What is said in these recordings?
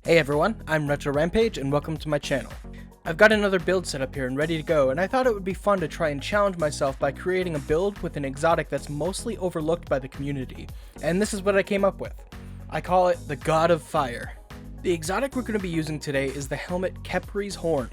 Hey everyone, I'm RetroRampage and welcome to my channel. I've got another build set up here and ready to go, and I thought it would be fun to try and challenge myself by creating a build with an exotic that's mostly overlooked by the community, and this is what I came up with. I call it the God of Fire. The exotic we're going to be using today is the helmet Kepri's Horn.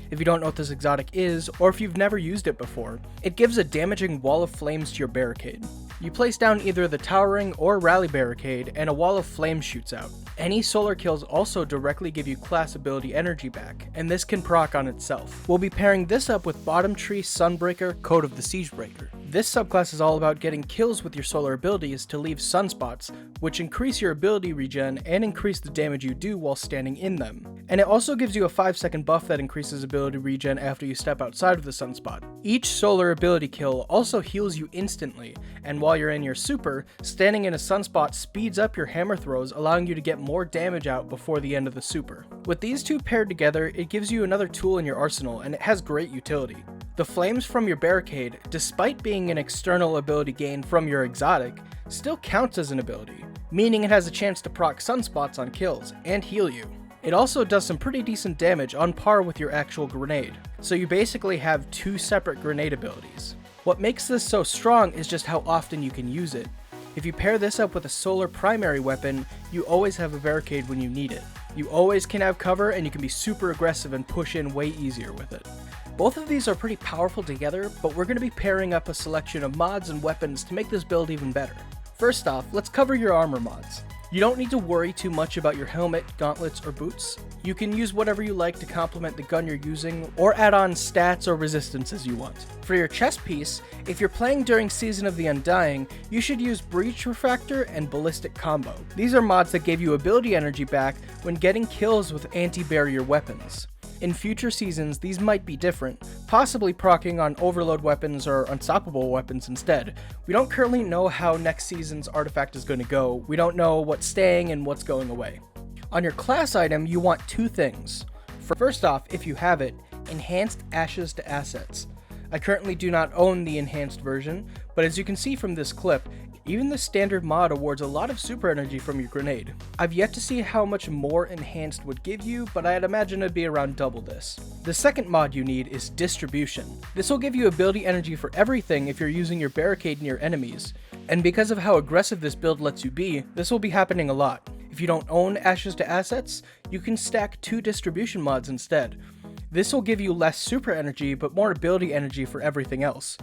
If you don't know what this exotic is, or if you've never used it before, it gives a damaging wall of flames to your barricade. You place down either the towering or rally barricade, and a wall of flames shoots out. Any solar kills also directly give you class ability energy back, and this can proc on itself. We'll be pairing this up with Bottom Tree Sunbreaker, Code of the Siegebreaker. This subclass is all about getting kills with your solar abilities to leave sunspots, which increase your ability regen and increase the damage you do while standing in them. And it also gives you a 5-second buff that increases ability regen after you step outside of the sunspot. Each solar ability kill also heals you instantly, and while you're in your super, standing in a sunspot speeds up your hammer throws, allowing you to get more damage out before the end of the super. With these two paired together, it gives you another tool in your arsenal, and it has great utility. The flames from your barricade, despite being an external ability gain from your exotic, still counts as an ability, meaning it has a chance to proc sunspots on kills and heal you. It also does some pretty decent damage on par with your actual grenade, so you basically have two separate grenade abilities. What makes this so strong is just how often you can use it. If you pair this up with a solar primary weapon, you always have a barricade when you need it. You always can have cover, and you can be super aggressive and push in way easier with it. Both of these are pretty powerful together, but we're going to be pairing up a selection of mods and weapons to make this build even better. First off, let's cover your armor mods. You don't need to worry too much about your helmet, gauntlets, or boots. You can use whatever you like to complement the gun you're using, or add on stats or resistance as you want. For your chest piece, if you're playing during Season of the Undying, you should use Breach Refractor and Ballistic Combo. These are mods that give you ability energy back when getting kills with anti-barrier weapons. In future seasons, these might be different, possibly proccing on overload weapons or unstoppable weapons instead. We don't currently know how next season's artifact is going to go. We don't know what's staying and what's going away. On your class item, you want two things. First off, if you have it, Enhanced Ashes to Assets. I currently do not own the enhanced version, but as you can see from this clip, even the standard mod awards a lot of super energy from your grenade. I've yet to see how much more enhanced would give you, but I'd imagine it'd be around double this. The second mod you need is Distribution. This will give you ability energy for everything if you're using your barricade near enemies, and because of how aggressive this build lets you be, this will be happening a lot. If you don't own Ashes to Assets, you can stack 2 distribution mods instead. This will give you less super energy but more ability energy for everything else,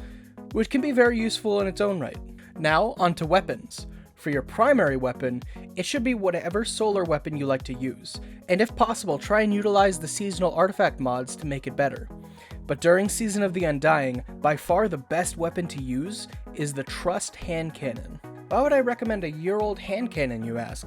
which can be very useful in its own right. Now, onto weapons. For your primary weapon, it should be whatever solar weapon you like to use, and if possible, try and utilize the seasonal artifact mods to make it better. But during Season of the Undying, by far the best weapon to use is the Trust Hand Cannon. Why would I recommend a year-old hand cannon, you ask?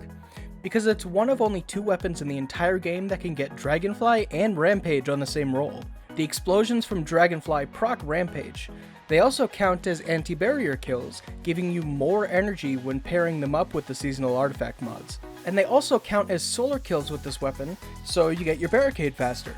Because it's one of only 2 weapons in the entire game that can get Dragonfly and Rampage on the same roll. The explosions from Dragonfly proc Rampage. They also count as anti-barrier kills, giving you more energy when pairing them up with the seasonal artifact mods. And they also count as solar kills with this weapon, so you get your barricade faster.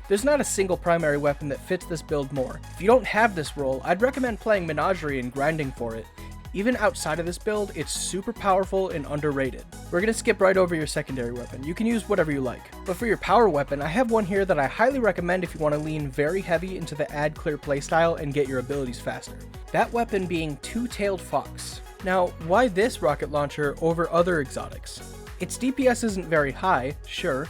There's not a single primary weapon that fits this build more. If you don't have this role, I'd recommend playing Menagerie and grinding for it. Even outside of this build, it's super powerful and underrated. We're gonna skip right over your secondary weapon. You can use whatever you like. But for your power weapon, I have one here that I highly recommend if you want to lean very heavy into the add clear playstyle and get your abilities faster. That weapon being Two-Tailed Fox. Now, why this rocket launcher over other exotics? Its DPS isn't very high, sure,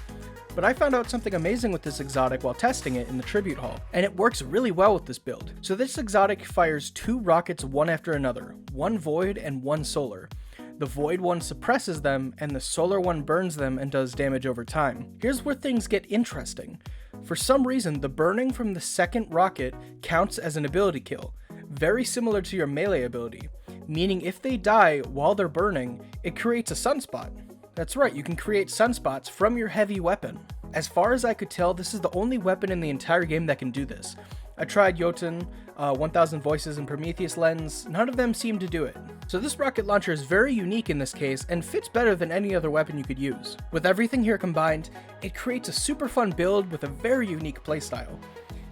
but I found out something amazing with this exotic while testing it in the Tribute Hall, and it works really well with this build. So this exotic fires 2 rockets one after another, 1 void and 1 solar. The void one suppresses them, and the solar one burns them and does damage over time. Here's where things get interesting. For some reason, the burning from the second rocket counts as an ability kill, very similar to your melee ability, meaning if they die while they're burning, it creates a sunspot. That's right, you can create sunspots from your heavy weapon. As far as I could tell, this is the only weapon in the entire game that can do this. I tried Jotun, 1000 Voices, and Prometheus Lens. None of them seem to do it. So this rocket launcher is very unique in this case and fits better than any other weapon you could use. With everything here combined, it creates a super fun build with a very unique playstyle.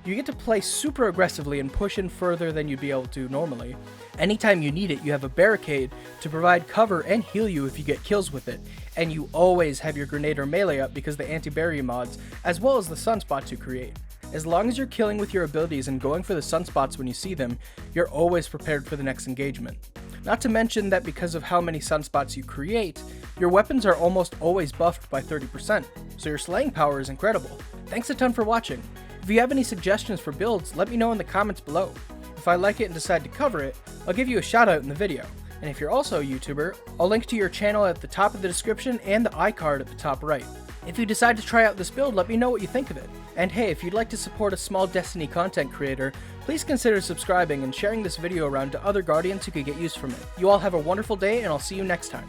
You get to play super aggressively and push in further than you'd be able to normally. Anytime you need it, you have a barricade to provide cover and heal you if you get kills with it, and you always have your grenade or melee up because the anti-barrier mods, as well as the sunspots you create. As long as you're killing with your abilities and going for the sunspots when you see them, you're always prepared for the next engagement. Not to mention that because of how many sunspots you create, your weapons are almost always buffed by 30%, so your slaying power is incredible. Thanks a ton for watching. If you have any suggestions for builds, let me know in the comments below. If I like it and decide to cover it, I'll give you a shout out in the video. And if you're also a YouTuber, I'll link to your channel at the top of the description and the iCard at the top right. If you decide to try out this build, let me know what you think of it. And hey, if you'd like to support a small Destiny content creator, please consider subscribing and sharing this video around to other Guardians who could get use from it. You all have a wonderful day, and I'll see you next time.